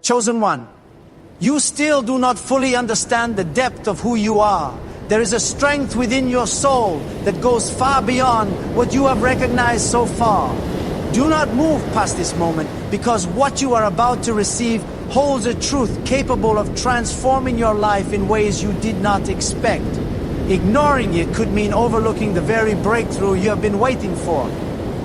Chosen one, you still do not fully understand the depth of who you are. There is a strength within your soul that goes far beyond what you have recognized so far. Do not move past this moment, because what you are about to receive holds a truth capable of transforming your life in ways you did not expect. Ignoring it could mean overlooking the very breakthrough you have been waiting for.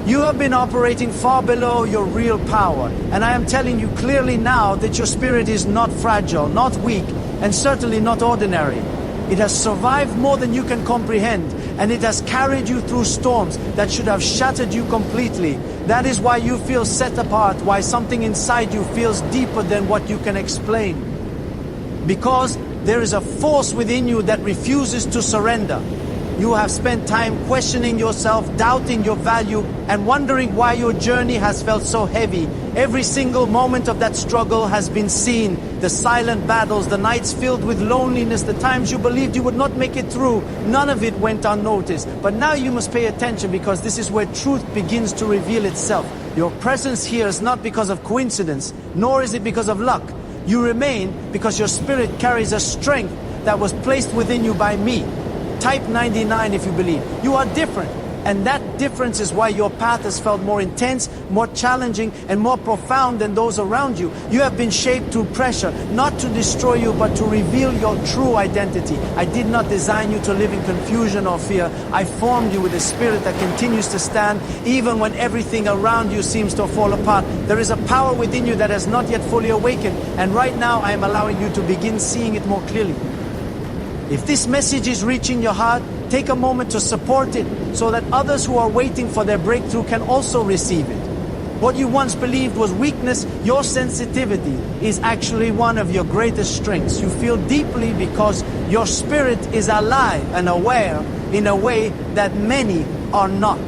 You have been operating far below your real power, and I am telling you clearly now that your spirit is not fragile, not weak, and certainly not ordinary. It has survived more than you can comprehend, and it has carried you through storms that should have shattered you completely. That is why you feel set apart, why something inside you feels deeper than what you can explain. Because there is a force within you that refuses to surrender. You have spent time questioning yourself, doubting your value, and wondering why your journey has felt so heavy. Every single moment of that struggle has been seen. The silent battles, the nights filled with loneliness, the times you believed you would not make it through. None of it went unnoticed. But now you must pay attention, because this is where truth begins to reveal itself. Your presence here is not because of coincidence, nor is it because of luck. You remain because your spirit carries a strength that was placed within you by me. Type 99 if you believe. You are different. And that difference is why your path has felt more intense, more challenging, and more profound than those around you. You have been shaped through pressure, not to destroy you, but to reveal your true identity. I did not design you to live in confusion or fear. I formed you with a spirit that continues to stand, even when everything around you seems to fall apart. There is a power within you that has not yet fully awakened, and right now I am allowing you to begin seeing it more clearly. If this message is reaching your heart, take a moment to support it so that others who are waiting for their breakthrough can also receive it. What you once believed was weakness, your sensitivity is actually one of your greatest strengths. You feel deeply because your spirit is alive and aware in a way that many are not.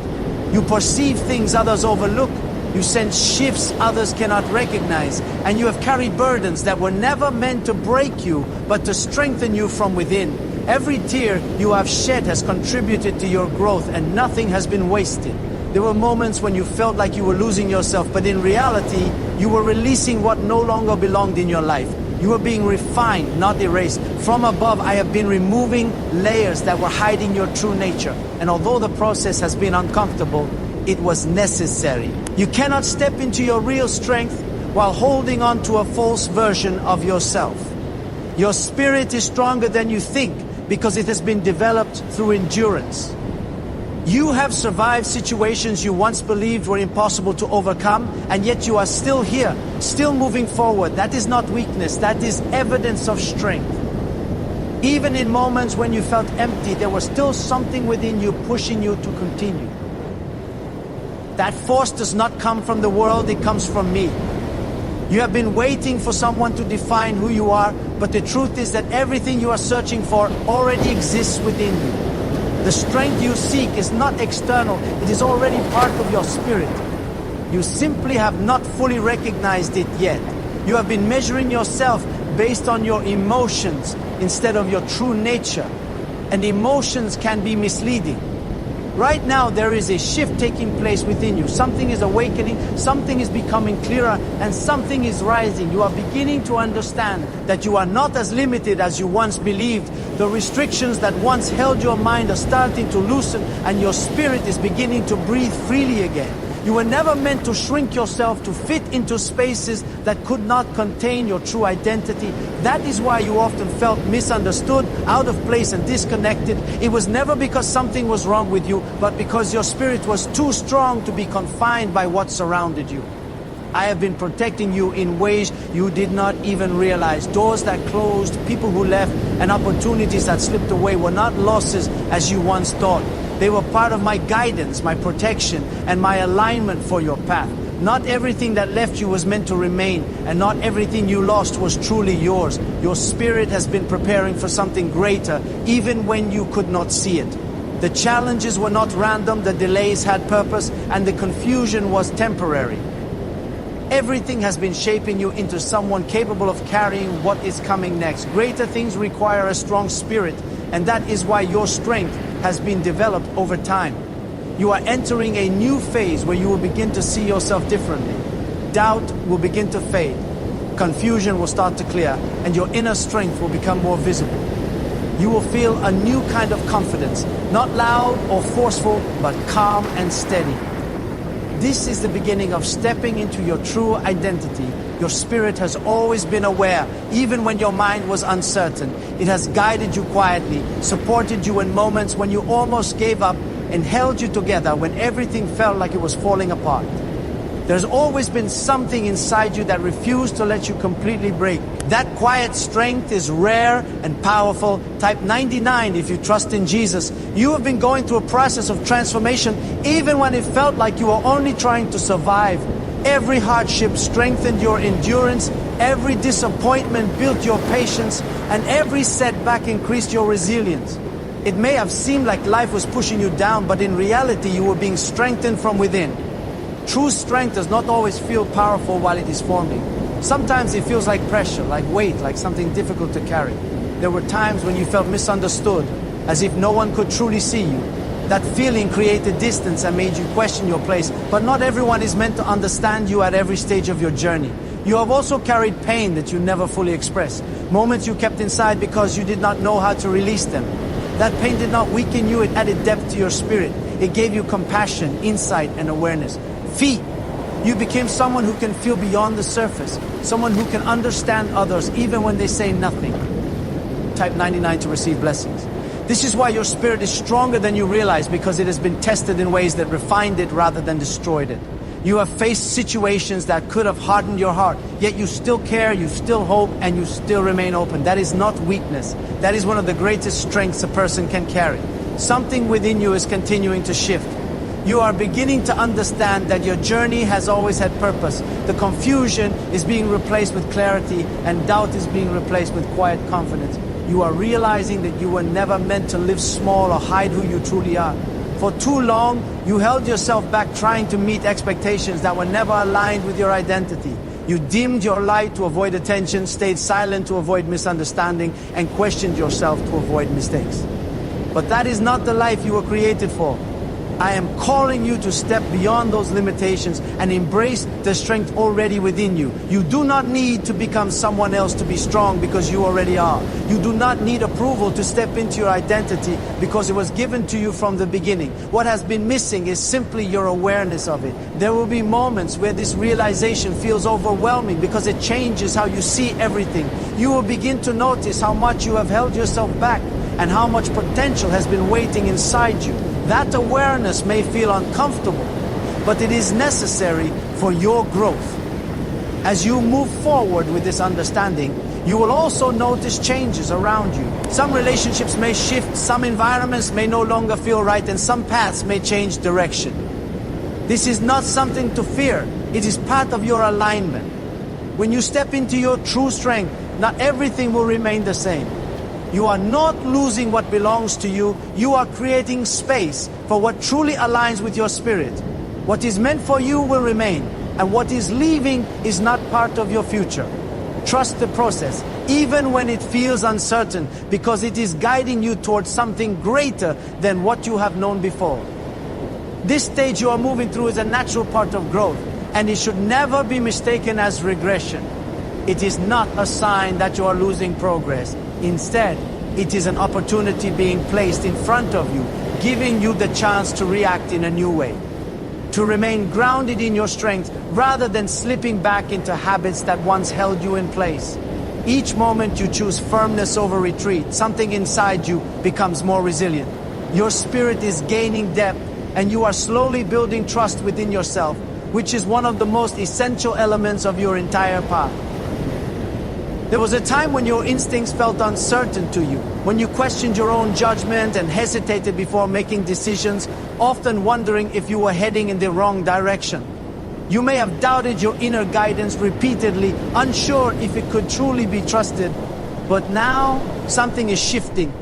You perceive things others overlook. You sense shifts others cannot recognize, and you have carried burdens that were never meant to break you, but to strengthen you from within. Every tear you have shed has contributed to your growth, and nothing has been wasted. There were moments when you felt like you were losing yourself, but in reality, you were releasing what no longer belonged in your life. You were being refined, not erased. From above, I have been removing layers that were hiding your true nature. And although the process has been uncomfortable, it was necessary. You cannot step into your real strength while holding on to a false version of yourself. Your spirit is stronger than you think because it has been developed through endurance. You have survived situations you once believed were impossible to overcome, and yet you are still here, still moving forward. That is not weakness, that is evidence of strength. Even in moments when you felt empty, there was still something within you pushing you to continue. That force does not come from the world, it comes from me. You have been waiting for someone to define who you are, but the truth is that everything you are searching for already exists within you. The strength you seek is not external, it is already part of your spirit. You simply have not fully recognized it yet. You have been measuring yourself based on your emotions instead of your true nature. And emotions can be misleading. Right now there is a shift taking place within you. Something is awakening, something is becoming clearer, and something is rising. You are beginning to understand that you are not as limited as you once believed. The restrictions that once held your mind are starting to loosen, and your spirit is beginning to breathe freely again. You were never meant to shrink yourself to fit into spaces that could not contain your true identity. That is why you often felt misunderstood, out of place and disconnected. It was never because something was wrong with you, but because your spirit was too strong to be confined by what surrounded you. I have been protecting you in ways you did not even realize. Doors that closed, people who left, and opportunities that slipped away were not losses as you once thought. They were part of my guidance, my protection, and my alignment for your path. Not everything that left you was meant to remain, and not everything you lost was truly yours. Your spirit has been preparing for something greater, even when you could not see it. The challenges were not random, the delays had purpose, and the confusion was temporary. Everything has been shaping you into someone capable of carrying what is coming next. Greater things require a strong spirit, and that is why your strength has been developed over time. You are entering a new phase where you will begin to see yourself differently. Doubt will begin to fade. confusion will start to clear, and your inner strength will become more visible. You will feel a new kind of confidence, not loud or forceful, but calm and steady. This is the beginning of stepping into your true identity. Your spirit has always been aware, even when your mind was uncertain. It has guided you quietly, supported you in moments when you almost gave up, and held you together when everything felt like it was falling apart. There's always been something inside you that refused to let you completely break. That quiet strength is rare and powerful. Type 99 if you trust in Jesus. You have been going through a process of transformation even when it felt like you were only trying to survive. Every hardship strengthened your endurance, every disappointment built your patience, and every setback increased your resilience. It may have seemed like life was pushing you down, but in reality you were being strengthened from within. True strength does not always feel powerful while it is forming. Sometimes it feels like pressure, like weight, like something difficult to carry. There were times when you felt misunderstood, as if no one could truly see you. That feeling created distance and made you question your place, but not everyone is meant to understand you at every stage of your journey. You have also carried pain that you never fully expressed, moments you kept inside because you did not know how to release them. That pain did not weaken you, it added depth to your spirit. It gave you compassion, insight, and awareness. Feet. You became someone who can feel beyond the surface, someone who can understand others even when they say nothing. Type 99 to receive blessings. This is why your spirit is stronger than you realize, because it has been tested in ways that refined it rather than destroyed it. You have faced situations that could have hardened your heart, yet you still care, you still hope, and you still remain open. That is not weakness. That is one of the greatest strengths a person can carry. Something within you is continuing to shift. You are beginning to understand that your journey has always had purpose. The confusion is being replaced with clarity, and doubt is being replaced with quiet confidence. You are realizing that you were never meant to live small or hide who you truly are. For too long, you held yourself back trying to meet expectations that were never aligned with your identity. You dimmed your light to avoid attention, stayed silent to avoid misunderstanding, and questioned yourself to avoid mistakes. But that is not the life you were created for. I am calling you to step beyond those limitations and embrace the strength already within you. You do not need to become someone else to be strong, because you already are. You do not need approval to step into your identity, because it was given to you from the beginning. What has been missing is simply your awareness of it. There will be moments where this realization feels overwhelming because it changes how you see everything. You will begin to notice how much you have held yourself back and how much potential has been waiting inside you. That awareness may feel uncomfortable, but it is necessary for your growth. As you move forward with this understanding, you will also notice changes around you. Some relationships may shift, some environments may no longer feel right, and some paths may change direction. This is not something to fear. It is part of your alignment. When you step into your true strength, not everything will remain the same. You are not losing what belongs to you. You are creating space for what truly aligns with your spirit. What is meant for you will remain, and what is leaving is not part of your future. Trust the process, even when it feels uncertain, because it is guiding you towards something greater than what you have known before. This stage you are moving through is a natural part of growth, and it should never be mistaken as regression. It is not a sign that you are losing progress. Instead, it is an opportunity being placed in front of you, giving you the chance to react in a new way. To remain grounded in your strength rather than slipping back into habits that once held you in place. Each moment you choose firmness over retreat, something inside you becomes more resilient. Your spirit is gaining depth, and you are slowly building trust within yourself, which is one of the most essential elements of your entire path. There was a time when your instincts felt uncertain to you, when you questioned your own judgment and hesitated before making decisions, often wondering if you were heading in the wrong direction. You may have doubted your inner guidance repeatedly, unsure if it could truly be trusted. But now, something is shifting.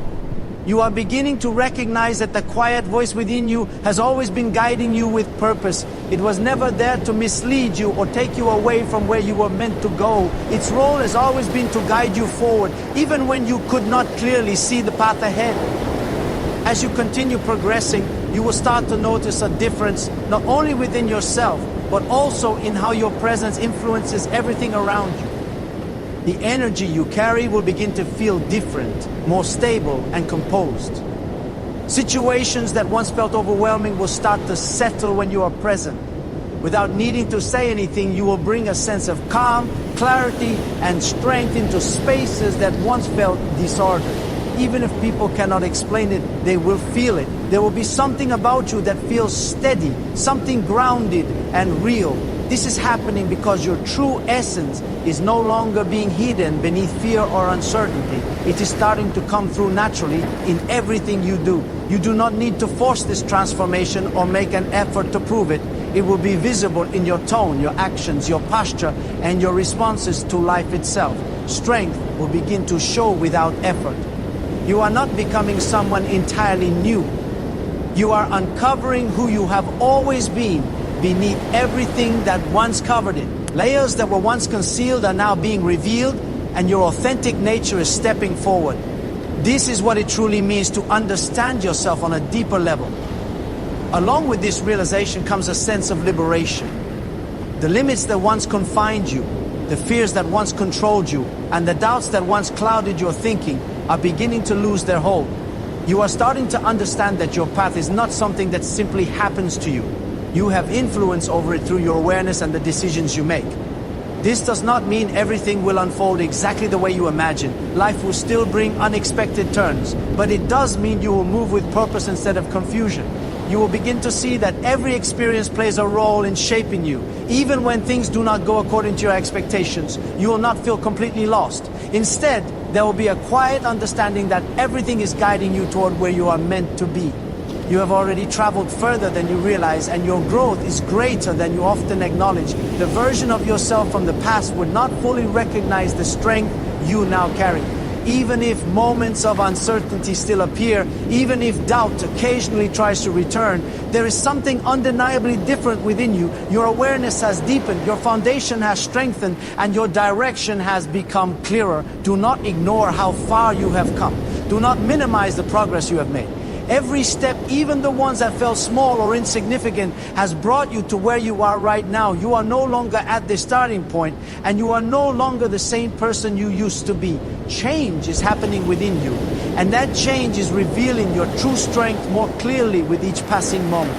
You are beginning to recognize that the quiet voice within you has always been guiding you with purpose. It was never there to mislead you or take you away from where you were meant to go. Its role has always been to guide you forward, even when you could not clearly see the path ahead. As you continue progressing, you will start to notice a difference, not only within yourself, but also in how your presence influences everything around you. The energy you carry will begin to feel different, more stable and composed. Situations that once felt overwhelming will start to settle when you are present. Without needing to say anything, you will bring a sense of calm, clarity, and strength into spaces that once felt disordered. Even if people cannot explain it, they will feel it. There will be something about you that feels steady, something grounded and real. This is happening because your true essence is no longer being hidden beneath fear or uncertainty. It is starting to come through naturally in everything you do. You do not need to force this transformation or make an effort to prove it. It will be visible in your tone, your actions, your posture, and your responses to life itself. Strength will begin to show without effort. You are not becoming someone entirely new. You are uncovering who you have always been beneath everything that once covered it. Layers that were once concealed are now being revealed, and your authentic nature is stepping forward. This is what it truly means to understand yourself on a deeper level. Along with this realization comes a sense of liberation. The limits that once confined you, the fears that once controlled you, and the doubts that once clouded your thinking are beginning to lose their hold. You are starting to understand that your path is not something that simply happens to you. You have influence over it through your awareness and the decisions you make. This does not mean everything will unfold exactly the way you imagine. Life will still bring unexpected turns, but it does mean you will move with purpose instead of confusion. You will begin to see that every experience plays a role in shaping you. Even when things do not go according to your expectations, you will not feel completely lost. Instead, there will be a quiet understanding that everything is guiding you toward where you are meant to be. You have already traveled further than you realize, and your growth is greater than you often acknowledge. The version of yourself from the past would not fully recognize the strength you now carry. Even if moments of uncertainty still appear, even if doubt occasionally tries to return, there is something undeniably different within you. Your awareness has deepened, your foundation has strengthened, and your direction has become clearer. Do not ignore how far you have come. Do not minimize the progress you have made. Every step, even the ones that felt small or insignificant, has brought you to where you are right now. You are no longer at the starting point, and you are no longer the same person you used to be. Change is happening within you, and that change is revealing your true strength more clearly with each passing moment.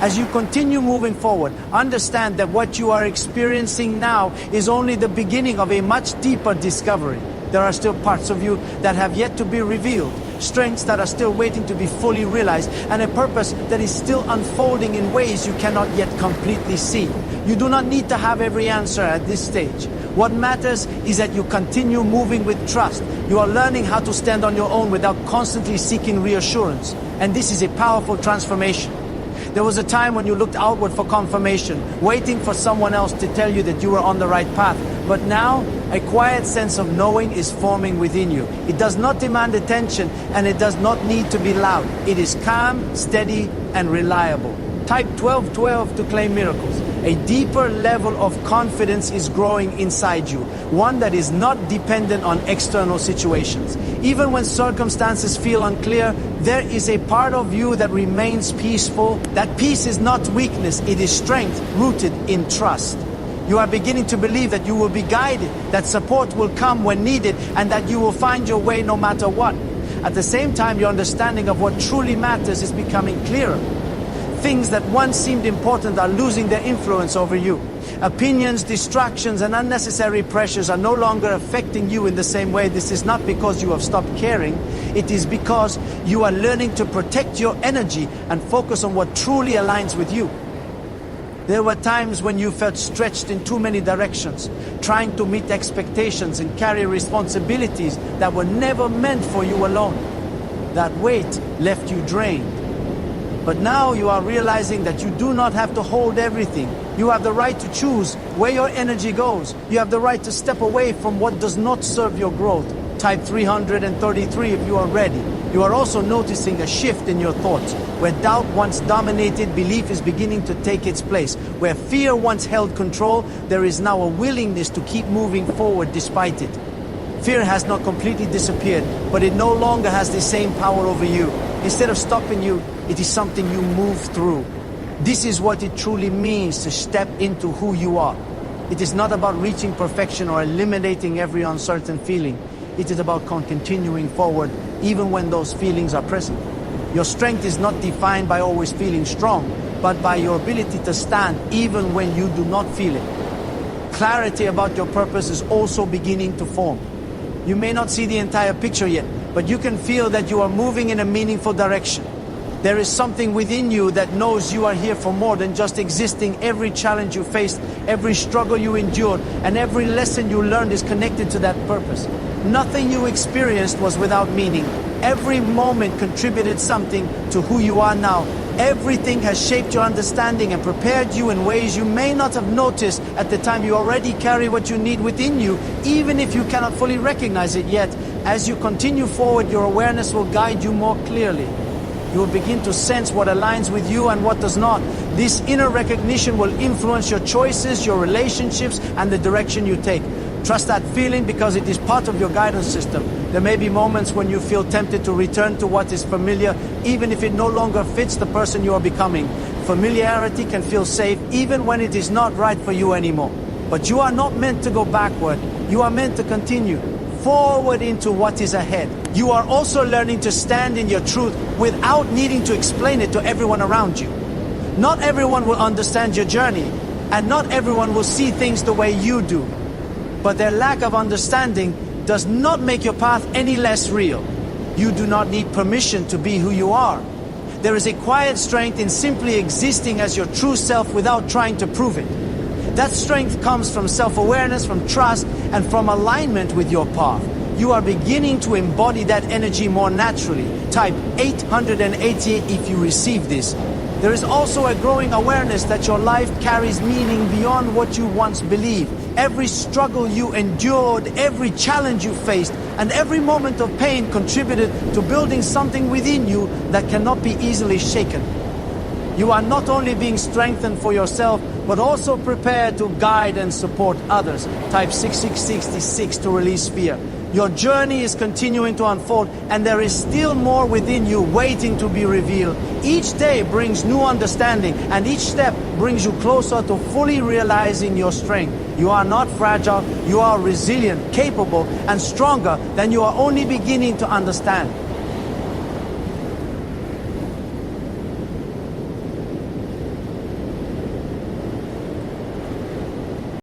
As you continue moving forward, understand that what you are experiencing now is only the beginning of a much deeper discovery. There are still parts of you that have yet to be revealed, strengths that are still waiting to be fully realized, and a purpose that is still unfolding in ways you cannot yet completely see. You do not need to have every answer at this stage. What matters is that you continue moving with trust. You are learning how to stand on your own without constantly seeking reassurance. And this is a powerful transformation. There was a time when you looked outward for confirmation, waiting for someone else to tell you that you were on the right path. But now, a quiet sense of knowing is forming within you. It does not demand attention, and it does not need to be loud. It is calm, steady, and reliable. Type 1212 to claim miracles. A deeper level of confidence is growing inside you, one that is not dependent on external situations. Even when circumstances feel unclear, there is a part of you that remains peaceful. That peace is not weakness, it is strength rooted in trust. You are beginning to believe that you will be guided, that support will come when needed, and that you will find your way no matter what. At the same time, your understanding of what truly matters is becoming clearer. Things that once seemed important are losing their influence over you. Opinions, distractions, and unnecessary pressures are no longer affecting you in the same way. This is not because you have stopped caring. It is because you are learning to protect your energy and focus on what truly aligns with you. There were times when you felt stretched in too many directions, trying to meet expectations and carry responsibilities that were never meant for you alone. That weight left you drained. But now you are realizing that you do not have to hold everything. You have the right to choose where your energy goes. You have the right to step away from what does not serve your growth. Type 333 if you are ready. You are also noticing a shift in your thoughts. Where doubt once dominated, belief is beginning to take its place. Where fear once held control, there is now a willingness to keep moving forward despite it. Fear has not completely disappeared, but it no longer has the same power over you. Instead of stopping you, it is something you move through. This is what it truly means to step into who you are. It is not about reaching perfection or eliminating every uncertain feeling. It is about continuing forward even when those feelings are present. Your strength is not defined by always feeling strong, but by your ability to stand even when you do not feel it. Clarity about your purpose is also beginning to form. You may not see the entire picture yet, but you can feel that you are moving in a meaningful direction. There is something within you that knows you are here for more than just existing. Every challenge you faced, every struggle you endured, and every lesson you learned is connected to that purpose. Nothing you experienced was without meaning. Every moment contributed something to who you are now. Everything has shaped your understanding and prepared you in ways you may not have noticed at the time. You already carry what you need within you, even if you cannot fully recognize it yet. As you continue forward, your awareness will guide you more clearly. You will begin to sense what aligns with you and what does not. This inner recognition will influence your choices, your relationships, and the direction you take. Trust that feeling because it is part of your guidance system. There may be moments when you feel tempted to return to what is familiar, even if it no longer fits the person you are becoming. Familiarity can feel safe even when it is not right for you anymore. But you are not meant to go backward. You are meant to continue forward into what is ahead. You are also learning to stand in your truth without needing to explain it to everyone around you. Not everyone will understand your journey, and not everyone will see things the way you do. But their lack of understanding does not make your path any less real. You do not need permission to be who you are. There is a quiet strength in simply existing as your true self without trying to prove it. That strength comes from self-awareness, from trust, and from alignment with your path. You are beginning to embody that energy more naturally. Type 888 if you receive this. There is also a growing awareness that your life carries meaning beyond what you once believed. Every struggle you endured, every challenge you faced, and every moment of pain contributed to building something within you that cannot be easily shaken. You are not only being strengthened for yourself, but also prepared to guide and support others. Type 6666 to release fear. Your journey is continuing to unfold, and there is still more within you waiting to be revealed. Each day brings new understanding, and each step brings you closer to fully realizing your strength. You are not fragile, you are resilient, capable, and stronger than you are only beginning to understand.